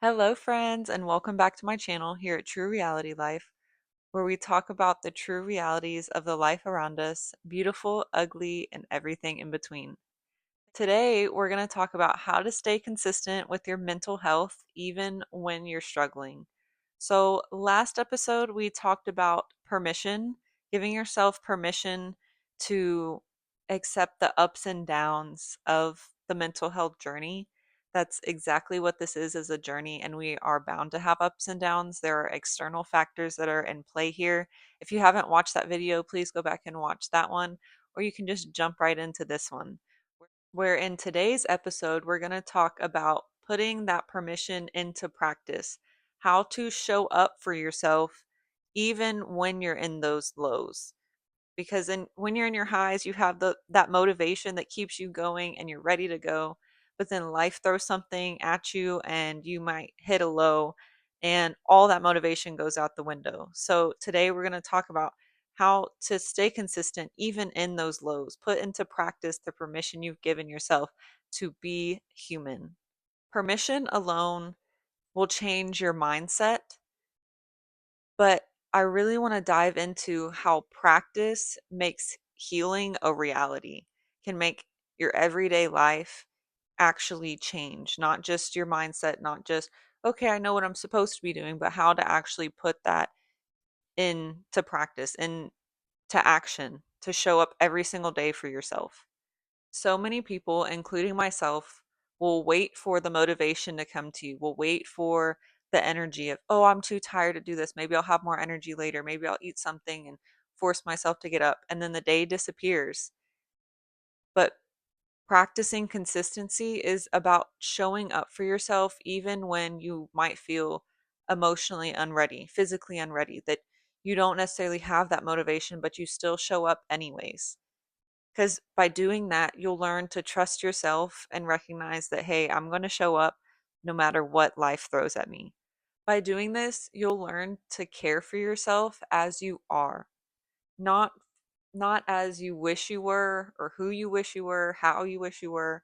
Hello, friends, and welcome back to my channel here at True Reality Life, where we talk about the true realities of the life around us, beautiful, ugly, and everything in between. Today, we're going to talk about how to stay consistent with your mental health even when you're struggling. So, last episode, we talked about permission, giving yourself permission to accept the ups and downs of the mental health journey. That's exactly what this is a journey, and we are bound to have ups and downs. There are external factors that are in play here. If you haven't watched that video, please go back and watch that one, or you can just jump right into this one where in today's episode, we're going to talk about putting that permission into practice, how to show up for yourself even when you're in those lows. Because when you're in your highs, you have that motivation that keeps you going and you're ready to go. But then life throws something at you and you might hit a low and all that motivation goes out the window. So today we're going to talk about how to stay consistent even in those lows. Put into practice the permission you've given yourself to be human. Permission alone will change your mindset, but I really want to dive into how practice makes healing a reality, can make your everyday life actually change, not just your mindset, not just, okay, I know what I'm supposed to be doing, but how to actually put that into practice, into action, to show up every single day for yourself. So many people, including myself, will wait for the motivation to come to you, will wait for the energy of, oh, I'm too tired to do this. Maybe I'll have more energy later. Maybe I'll eat something and force myself to get up. And then the day disappears. But practicing consistency is about showing up for yourself even when you might feel emotionally unready, physically unready, that you don't necessarily have that motivation, but you still show up anyways. Because by doing that, you'll learn to trust yourself and recognize that, hey, I'm going to show up no matter what life throws at me. By doing this, you'll learn to care for yourself as you are, not not as you wish you were or who you wish you were, how you wish you were.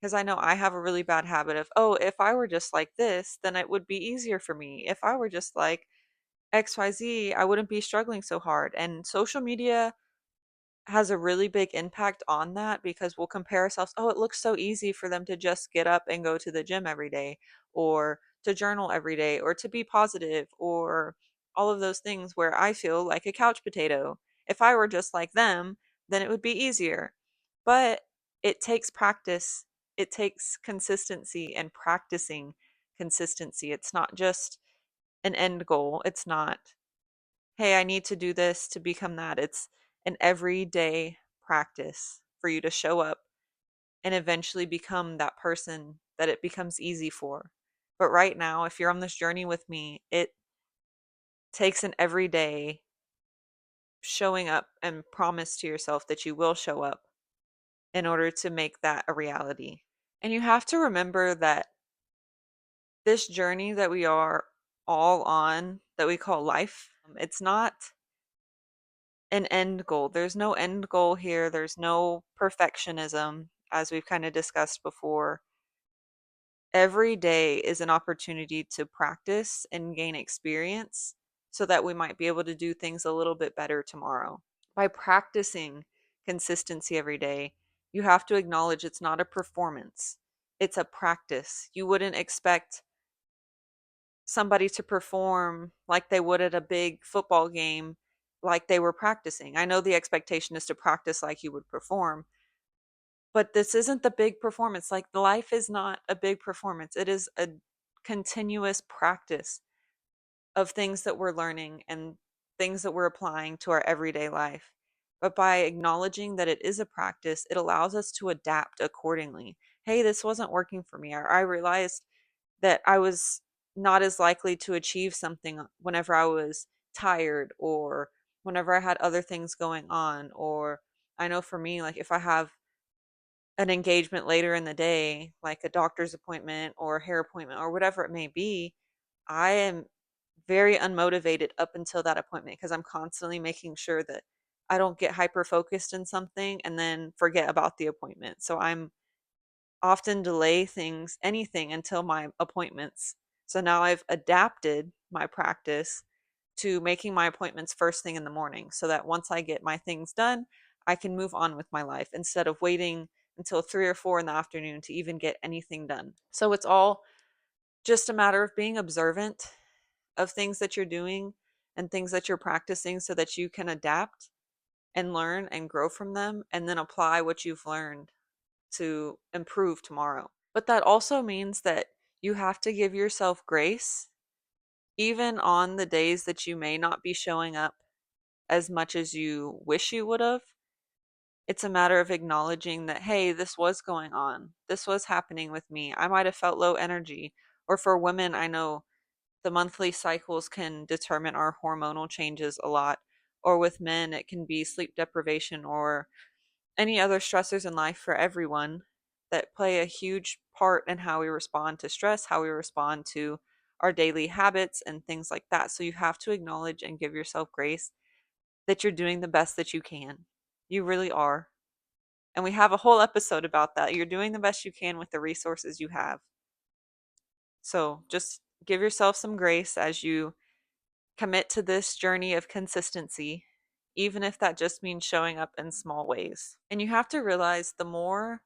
Because I know I have a really bad habit of, oh, if I were just like this, then it would be easier for me. If I were just like XYZ, I wouldn't be struggling so hard. And social media has a really big impact on that because we'll compare ourselves. Oh, it looks so easy for them to just get up and go to the gym every day, or to journal every day, or to be positive, or all of those things where I feel like a couch potato. If I were just like them, then it would be easier. But it takes practice, it takes consistency and practicing consistency. It's not just an end goal. It's not, hey, I need to do this to become that. It's an everyday practice for you to show up and eventually become that person that it becomes easy for. But right now, if you're on this journey with me, it takes an everyday showing up and promise to yourself that you will show up in order to make that a reality. And you have to remember that this journey that we are all on, that we call life, it's not an end goal. There's no end goal here. There's no perfectionism, as we've kind of discussed before. Every day is an opportunity to practice and gain experience so that we might be able to do things a little bit better tomorrow. By practicing consistency every day, you have to acknowledge it's not a performance, it's a practice. You wouldn't expect somebody to perform like they would at a big football game, like they were practicing. I know the expectation is to practice like you would perform, but this isn't the big performance. Like life is not a big performance, it is a continuous practice of things that we're learning and things that we're applying to our everyday life. But by acknowledging that it is a practice, it allows us to adapt accordingly. Hey, this wasn't working for me. Or I realized that I was not as likely to achieve something whenever I was tired or whenever I had other things going on. Or I know for me, like if I have an engagement later in the day, like a doctor's appointment or a hair appointment or whatever it may be, I am very unmotivated up until that appointment because I'm constantly making sure that I don't get hyper focused in something and then forget about the appointment. So I'm often delay things, anything until my appointments So now I've adapted my practice to making my appointments first thing in the morning so that once I get my things done, I can move on with my life instead of waiting until 3 or 4 in the afternoon to even get anything done. So it's all just a matter of being observant of things that you're doing and things that you're practicing so that you can adapt and learn and grow from them and then apply what you've learned to improve tomorrow. But that also means that you have to give yourself grace even on the days that you may not be showing up as much as you wish you would have. It's a matter of acknowledging that, hey, this was going on. This was happening with me. I might have felt low energy. Or for women, I know the monthly cycles can determine our hormonal changes a lot. Or with men, it can be sleep deprivation or any other stressors in life for everyone that play a huge part in how we respond to stress, how we respond to our daily habits, and things like that. So you have to acknowledge and give yourself grace that you're doing the best that you can. You really are. And we have a whole episode about that. You're doing the best you can with the resources you have. So just give yourself some grace as you commit to this journey of consistency, even if that just means showing up in small ways. And you have to realize the more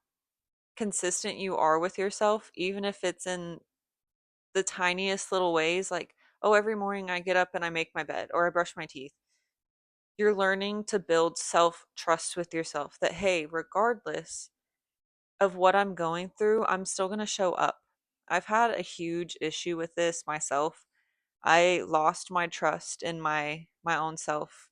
consistent you are with yourself, even if it's in the tiniest little ways, like, oh, every morning I get up and I make my bed or I brush my teeth, you're learning to build self trust with yourself that, hey, regardless of what I'm going through, I'm still going to show up. I've had a huge issue with this myself. I lost my trust in my own self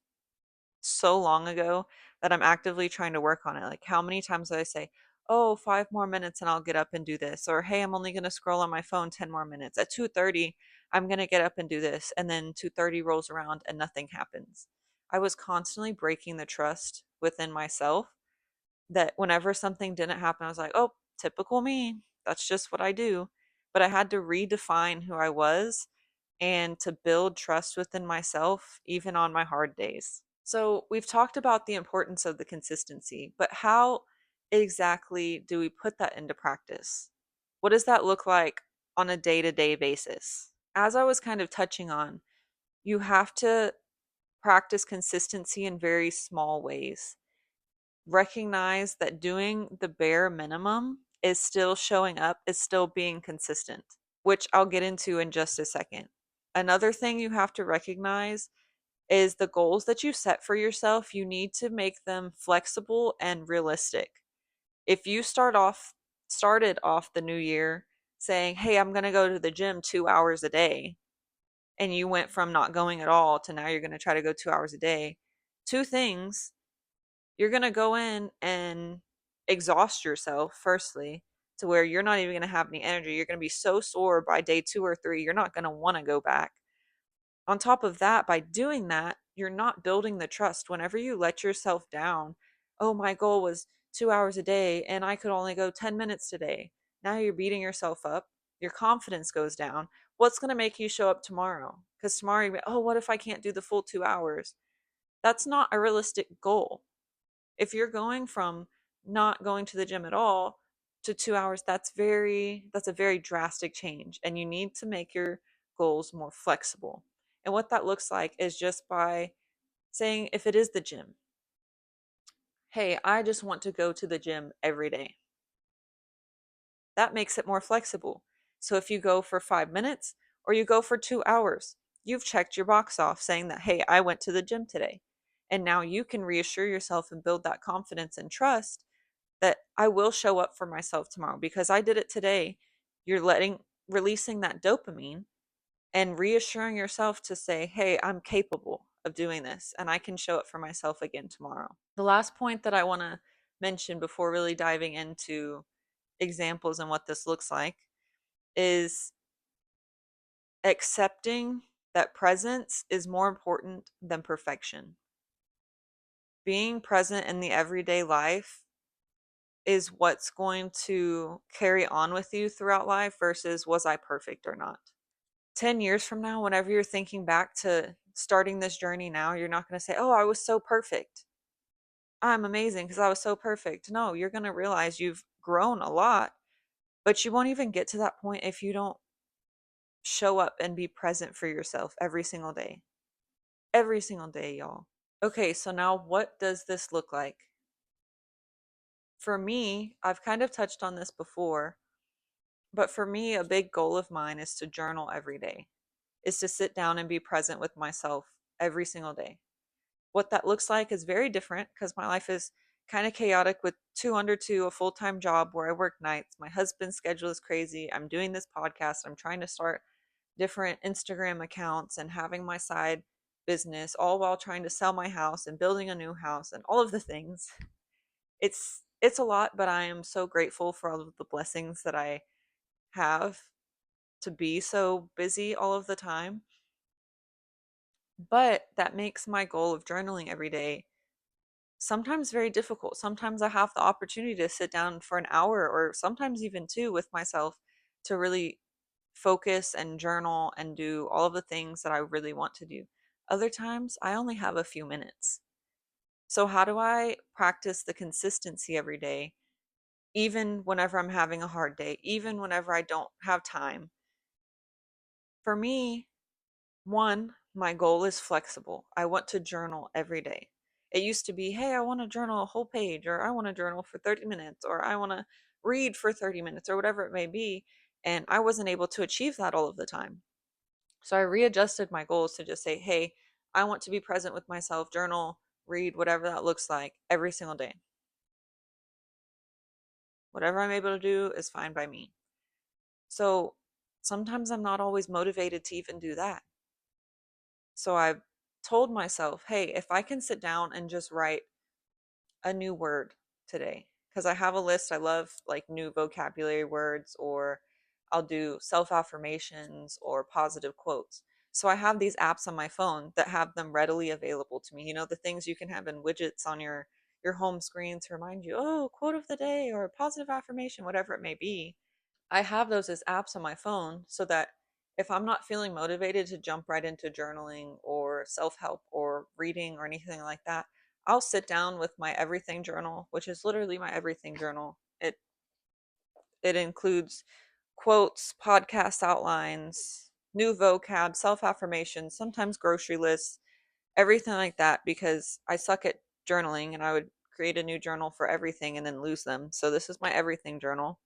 so long ago that I'm actively trying to work on it. Like, how many times do I say, "Oh, 5 more minutes and I'll get up and do this," or "Hey, I'm only going to scroll on my phone 10 more minutes. At 2:30, I'm going to get up and do this." And then 2:30 rolls around and nothing happens. I was constantly breaking the trust within myself that whenever something didn't happen, I was like, "Oh, typical me. That's just what I do." But I had to redefine who I was and to build trust within myself even on my hard days. So, we've talked about the importance of the consistency, but how exactly do we put that into practice? What does that look like on a day to day basis? As I was kind of touching on, you have to practice consistency in very small ways. Recognize that doing the bare minimum is still showing up, is still being consistent, which I'll get into in just a second. Another thing you have to recognize is the goals that you set for yourself, you need to make them flexible and realistic. If you started off the new year saying, "Hey, I'm going to go to the gym 2 hours a day," and you went from not going at all to now you're going to try to go 2 hours a day, two things, you're going to go in and exhaust yourself firstly to where you're not even going to have any energy. You're going to be so sore by day 2 or 3, you're not going to want to go back. On top of that, by doing that, you're not building the trust. Whenever you let yourself down, oh, my goal was 2 hours a day and I could only go 10 minutes today. Now you're beating yourself up. Your confidence goes down. What's going to make you show up tomorrow? Because tomorrow, oh, what if I can't do the full 2 hours? That's not a realistic goal. If you're going from not going to the gym at all to 2 hours, that's a very drastic change. And you need to make your goals more flexible. And what that looks like is just by saying, if it is the gym, hey, I just want to go to the gym every day. That makes it more flexible. So if you go for 5 minutes or you go for 2 hours, you've checked your box off saying that, hey, I went to the gym today. And now you can reassure yourself and build that confidence and trust that I will show up for myself tomorrow because I did it today. You're releasing that dopamine and reassuring yourself to say, hey, I'm capable of doing this and I can show up for myself again tomorrow. The last point that I want to mention before really diving into examples and what this looks like is accepting that presence is more important than perfection. Being present in the everyday life is what's going to carry on with you throughout life versus was I perfect or not. 10 years from now, whenever you're thinking back to starting this journey now, you're not going to say, oh, I was so perfect. I'm amazing because I was so perfect. No, you're going to realize you've grown a lot, but you won't even get to that point if you don't show up and be present for yourself every single day. Every single day, y'all. Okay, so now what does this look like? For me, I've kind of touched on this before, but for me, a big goal of mine is to journal every day, is to sit down and be present with myself every single day. What that looks like is very different because my life is kind of chaotic with two under two, a full time job where I work nights. My husband's schedule is crazy. I'm doing this podcast. I'm trying to start different Instagram accounts and having my side business, all while trying to sell my house and building a new house and all of the things. It's a lot, but I am so grateful for all of the blessings that I have to be so busy all of the time. But that makes my goal of journaling every day sometimes very difficult. Sometimes I have the opportunity to sit down for an hour or sometimes even two with myself to really focus and journal and do all of the things that I really want to do. Other times I only have a few minutes. So, how do I practice the consistency every day, even whenever I'm having a hard day, even whenever I don't have time? For me, one, my goal is flexible. I want to journal every day. It used to be, hey, I want to journal a whole page, or I want to journal for 30 minutes, or I want to read for 30 minutes, or whatever it may be. And I wasn't able to achieve that all of the time. So I readjusted my goals to just say, hey, I want to be present with myself, journal, read, whatever that looks like every single day. Whatever I'm able to do is fine by me. So sometimes I'm not always motivated to even do that. So I've told myself, hey, if I can sit down and just write a new word today, because I have a list, I love like new vocabulary words, or I'll do self affirmations or positive quotes. So I have these apps on my phone that have them readily available to me. You know, the things you can have in widgets on your home screen to remind you, oh, quote of the day or positive affirmation, whatever it may be. I have those as apps on my phone so that if I'm not feeling motivated to jump right into journaling or self help or reading or anything like that, I'll sit down with my everything journal, which is literally my everything journal. It includes quotes, podcast outlines, new vocab, self affirmations, sometimes grocery lists, everything like that because I suck at journaling and I would create a new journal for everything and then lose them. So this is my everything journal.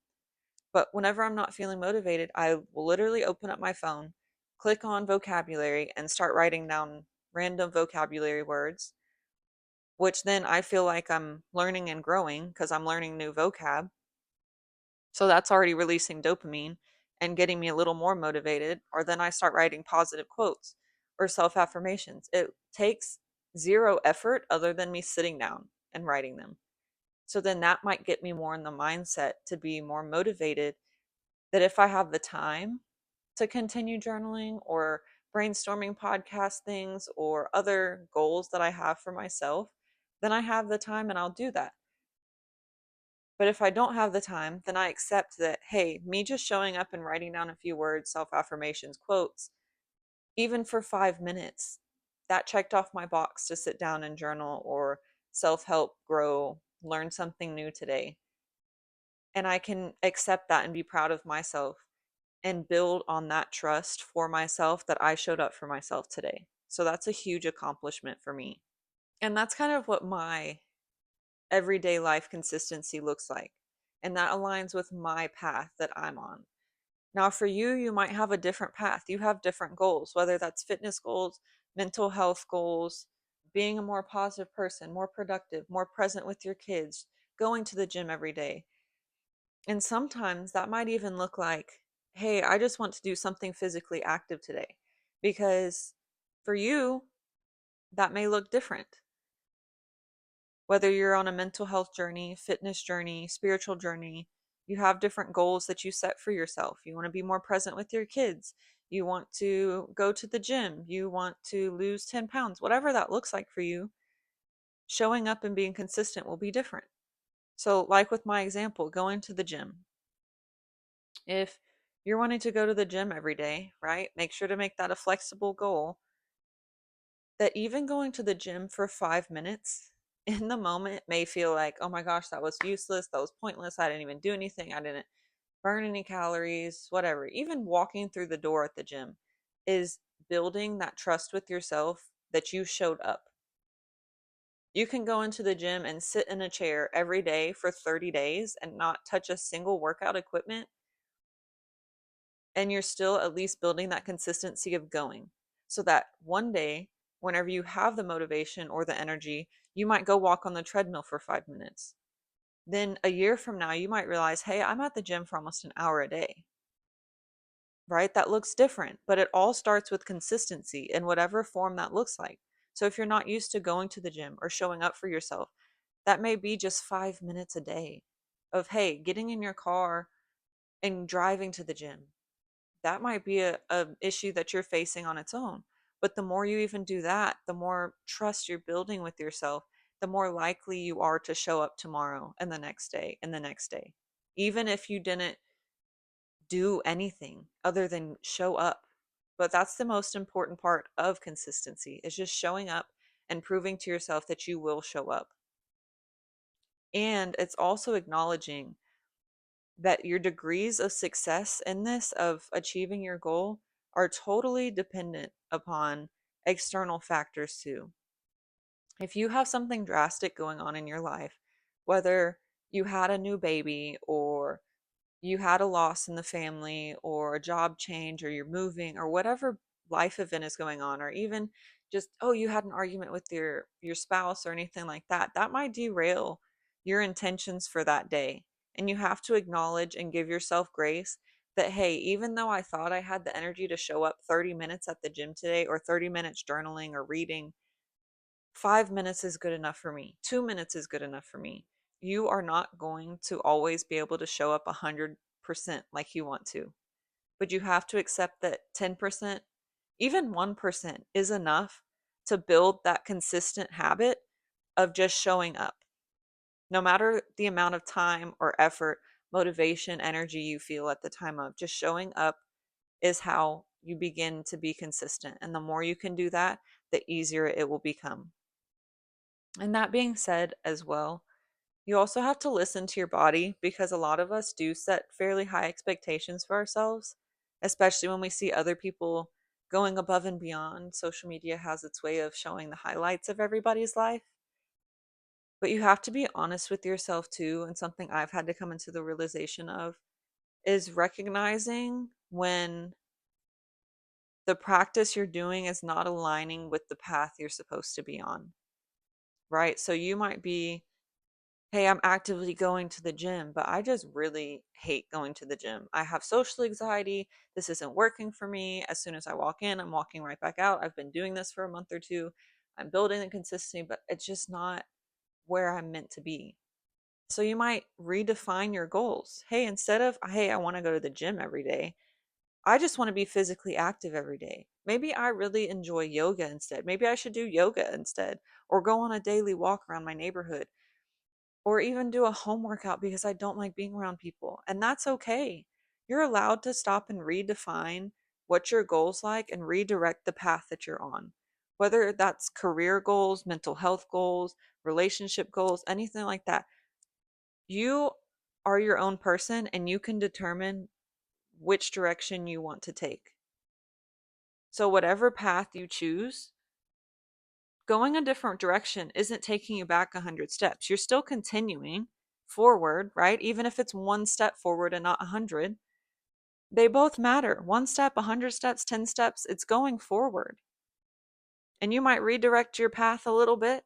But whenever I'm not feeling motivated, I will literally open up my phone, click on vocabulary, and start writing down random vocabulary words, which then I feel like I'm learning and growing because I'm learning new vocab. So that's already releasing dopamine and getting me a little more motivated. Or then I start writing positive quotes or self affirmations. It takes zero effort other than me sitting down and writing them. So then that might get me more in the mindset to be more motivated that if I have the time to continue journaling or brainstorming podcast things or other goals that I have for myself, then I have the time and I'll do that. But if I don't have the time, then I accept that, hey, me just showing up and writing down a few words, self affirmations, quotes, even for 5 minutes, that checked off my box to sit down and journal or self help, grow, learn something new today. And I can accept that and be proud of myself and build on that trust for myself that I showed up for myself today. So that's a huge accomplishment for me. And that's kind of what my everyday life consistency looks like. And that aligns with my path that I'm on. Now, for you, you might have a different path. You have different goals, whether that's fitness goals, mental health goals, being a more positive person, more productive, more present with your kids, going to the gym every day. And sometimes that might even look like, hey, I just want to do something physically active today. Because for you, that may look different. Whether you're on a mental health journey, fitness journey, spiritual journey, you have different goals that you set for yourself. You want to be more present with your kids. You want to go to the gym. You want to lose 10 pounds. Whatever that looks like for you, showing up and being consistent will be different. So, like with my example, going to the gym. If you're wanting to go to the gym every day, right? Make sure to make that a flexible goal that even going to the gym for 5 minutes in the moment may feel like, oh my gosh, that was useless. That was pointless. I didn't even do anything. I didn't, burn any calories, whatever. Even walking through the door at the gym is building that trust with yourself that you showed up. You can go into the gym and sit in a chair every day for 30 days and not touch a single workout equipment, and you're still at least building that consistency of going. So that one day, whenever you have the motivation or the energy, you might go walk on the treadmill for 5 minutes. Then a year from now, you might realize, hey, I'm at the gym for almost an hour a day, right? That looks different, but it all starts with consistency in whatever form that looks like. So if you're not used to going to the gym or showing up for yourself, that may be just 5 minutes a day of, hey, getting in your car and driving to the gym. That might be a issue that you're facing on its own. But the more you even do that, the more trust you're building with yourself, the more likely you are to show up tomorrow and the next day and the next day. Even if you didn't do anything other than show up. But that's the most important part of consistency is just showing up and proving to yourself that you will show up. And it's also acknowledging that your degrees of success in this, of achieving your goal, are totally dependent upon external factors too. If you have something drastic going on in your life, whether you had a new baby or you had a loss in the family or a job change or you're moving or whatever life event is going on, or even just, oh, you had an argument with your spouse or anything like that, that might derail your intentions for that day. And you have to acknowledge and give yourself grace that, hey, even though I thought I had the energy to show up 30 minutes at the gym today or 30 minutes journaling or reading, 5 minutes is good enough for me. 2 minutes is good enough for me. You are not going to always be able to show up 100% like you want to, but you have to accept that 10%, even 1% is enough to build that consistent habit of just showing up. No matter the amount of time or effort, motivation, energy you feel at the time of, just showing up is how you begin to be consistent. And the more you can do that, the easier it will become. And that being said, as well, you also have to listen to your body because a lot of us do set fairly high expectations for ourselves, especially when we see other people going above and beyond. Social media has its way of showing the highlights of everybody's life. But you have to be honest with yourself too. And something I've had to come into the realization of is recognizing when the practice you're doing is not aligning with the path you're supposed to be on, right? So you might be, hey, I'm actively going to the gym, but I just really hate going to the gym. I have social anxiety. This isn't working for me. As soon as I walk in, I'm walking right back out. I've been doing this for a month or two. I'm building the consistency, but it's just not where I'm meant to be. So you might redefine your goals. Hey, instead of, hey, I want to go to the gym every day, I just want to be physically active every day. Maybe I really enjoy yoga instead. Maybe I should do yoga instead, or go on a daily walk around my neighborhood, or even do a home workout because I don't like being around people. And that's okay. You're allowed to stop and redefine what your goals like and redirect the path that you're on. Whether that's career goals, mental health goals, relationship goals, anything like that. You are your own person and you can determine which direction you want to take. So whatever path you choose, going a different direction isn't taking you back 100 steps. You're still continuing forward, right? Even if it's one step forward and not 100, they both matter. One step, 100 steps, 10 steps, it's going forward. And you might redirect your path a little bit,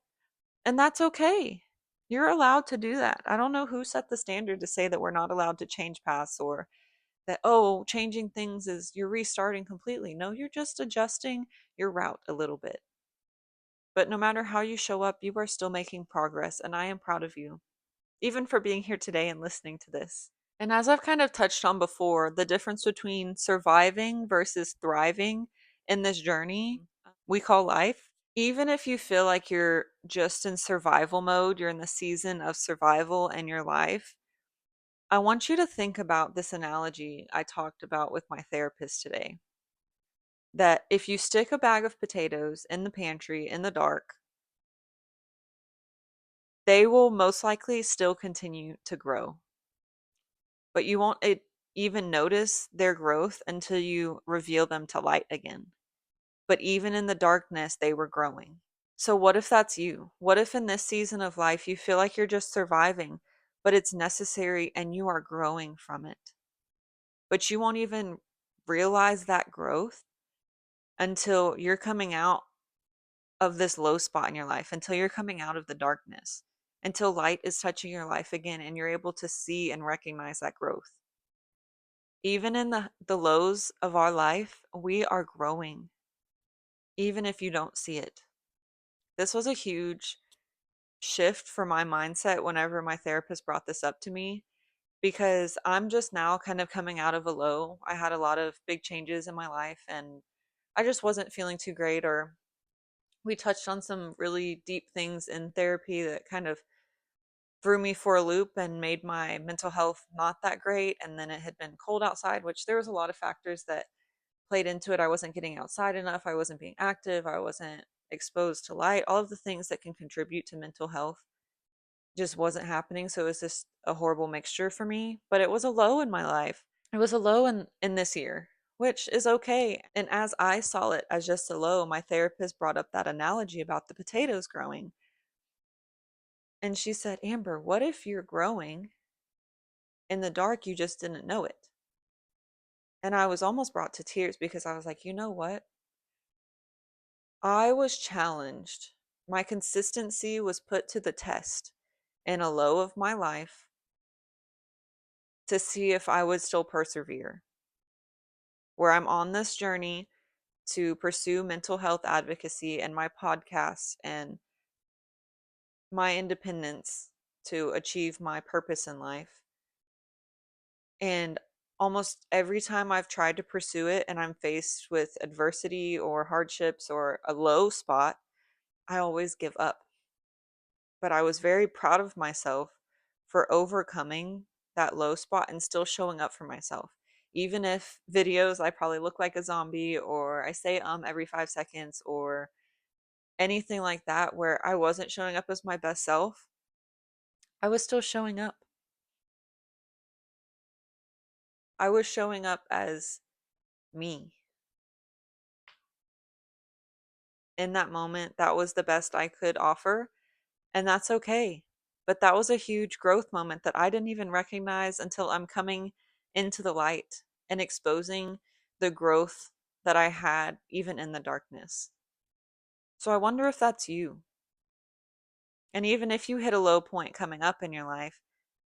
and that's okay. You're allowed to do that. I don't know who set the standard to say that we're not allowed to change paths, or that, oh, changing things is you're restarting completely. No, you're just adjusting your route a little bit. But no matter how you show up, you are still making progress, and I am proud of you, even for being here today and listening to this. And as I've kind of touched on before, the difference between surviving versus thriving in this journey we call life, even if you feel like you're just in survival mode, you're in the season of survival in your life, I want you to think about this analogy I talked about with my therapist today. That if you stick a bag of potatoes in the pantry in the dark, they will most likely still continue to grow. But you won't, it, even notice their growth until you reveal them to light again. But even in the darkness, they were growing. So, what if that's you? What if in this season of life you feel like you're just surviving, but it's necessary and you are growing from it? But you won't even realize that growth until you're coming out of this low spot in your life, until you're coming out of the darkness, until light is touching your life again and you're able to see and recognize that growth. Even in the lows of our life, we are growing, even if you don't see it. This was a huge shift for my mindset whenever my therapist brought this up to me because I'm just now kind of coming out of a low. I had a lot of big changes in my life and I just wasn't feeling too great, or we touched on some really deep things in therapy that kind of threw me for a loop and made my mental health not that great. And then it had been cold outside, which there was a lot of factors that played into it. I wasn't getting outside enough. I wasn't being active. I wasn't exposed to light. All of the things that can contribute to mental health just wasn't happening. So it was just a horrible mixture for me. But it was a low in my life. It was a low in this year, which is okay. And as I saw it as just a low, my therapist brought up that analogy about the potatoes growing. And she said, Amber, what if you're growing in the dark? You just didn't know it. And I was almost brought to tears because I was like, you know what? I was challenged. My consistency was put to the test in a low of my life to see if I would still persevere. Where I'm on this journey to pursue mental health advocacy and my podcast and my independence to achieve my purpose in life. And almost every time I've tried to pursue it and I'm faced with adversity or hardships or a low spot, I always give up. But I was very proud of myself for overcoming that low spot and still showing up for myself. Even if videos I probably look like a zombie or I say every 5 seconds or anything like that where I wasn't showing up as my best self, I was still showing up. I was showing up as me. In that moment, that was the best I could offer, and that's okay. But that was a huge growth moment that I didn't even recognize until I'm coming into the light and exposing the growth that I had even in the darkness. So I wonder if that's you. And even if you hit a low point coming up in your life,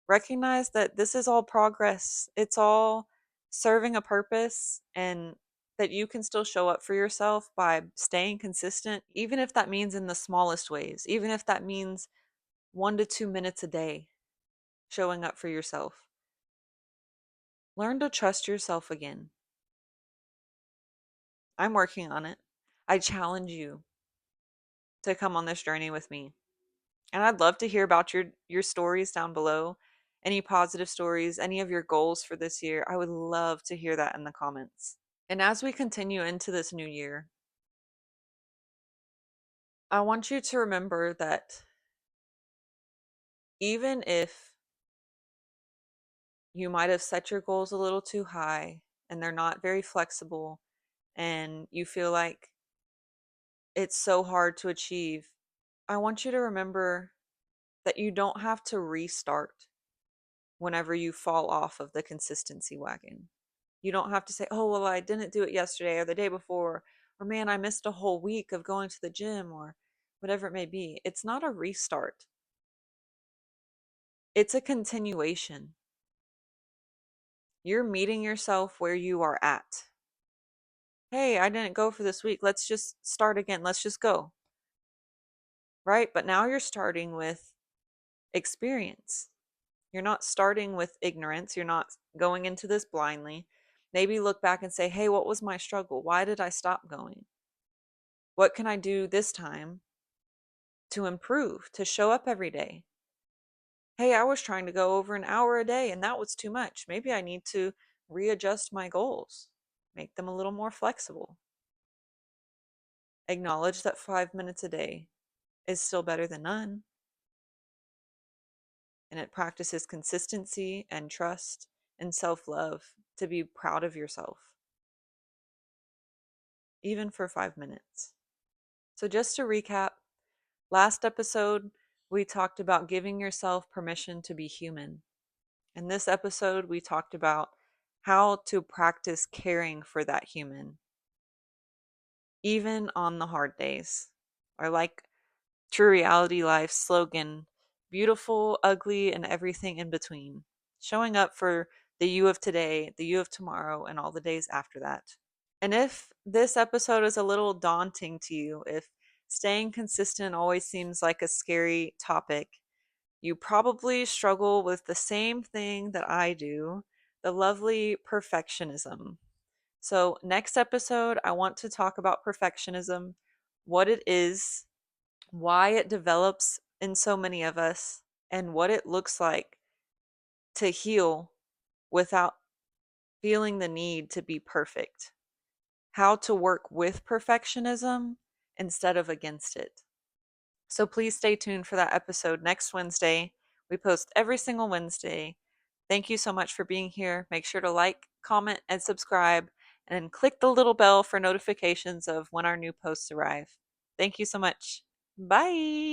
recognize that this is all progress. It's all serving a purpose, and that you can still show up for yourself by staying consistent, even if that means in the smallest ways, even if that means 1 to 2 minutes a day showing up for yourself. Learn to trust yourself again. I'm working on it. I challenge you to come on this journey with me. And I'd love to hear about your stories down below. Any positive stories, any of your goals for this year. I would love to hear that in the comments. And as we continue into this new year, I want you to remember that even if you might have set your goals a little too high and they're not very flexible and you feel like it's so hard to achieve, I want you to remember that you don't have to restart whenever you fall off of the consistency wagon. You don't have to say, oh, well, I didn't do it yesterday or the day before, or man, I missed a whole week of going to the gym, or whatever it may be. It's not a restart, it's a continuation. You're meeting yourself where you are at. Hey, I didn't go for this week. Let's just start again. Let's just go. Right? But now you're starting with experience. You're not starting with ignorance. You're not going into this blindly. Maybe look back and say, hey, what was my struggle? Why did I stop going? What can I do this time to improve, to show up every day? Hey, I was trying to go over an hour a day and that was too much. Maybe I need to readjust my goals, make them a little more flexible. Acknowledge that 5 minutes a day is still better than none. And it practices consistency and trust and self love, to be proud of yourself, even for 5 minutes. So, just to recap, last episode, we talked about giving yourself permission to be human. In this episode, we talked about how to practice caring for that human, even on the hard days. Or, like True Reality Life's slogan, beautiful, ugly, and everything in between. Showing up for the you of today, the you of tomorrow, and all the days after that. And if this episode is a little daunting to you, if staying consistent always seems like a scary topic, you probably struggle with the same thing that I do, the lovely perfectionism. So, next episode, I want to talk about perfectionism, what it is, why it develops in so many of us, and what it looks like to heal without feeling the need to be perfect. How to work with perfectionism instead of against it. So please stay tuned for that episode next Wednesday. We post every single Wednesday. Thank you so much for being here. Make sure to like, comment, and subscribe, and click the little bell for notifications of when our new posts arrive. Thank you so much. Bye.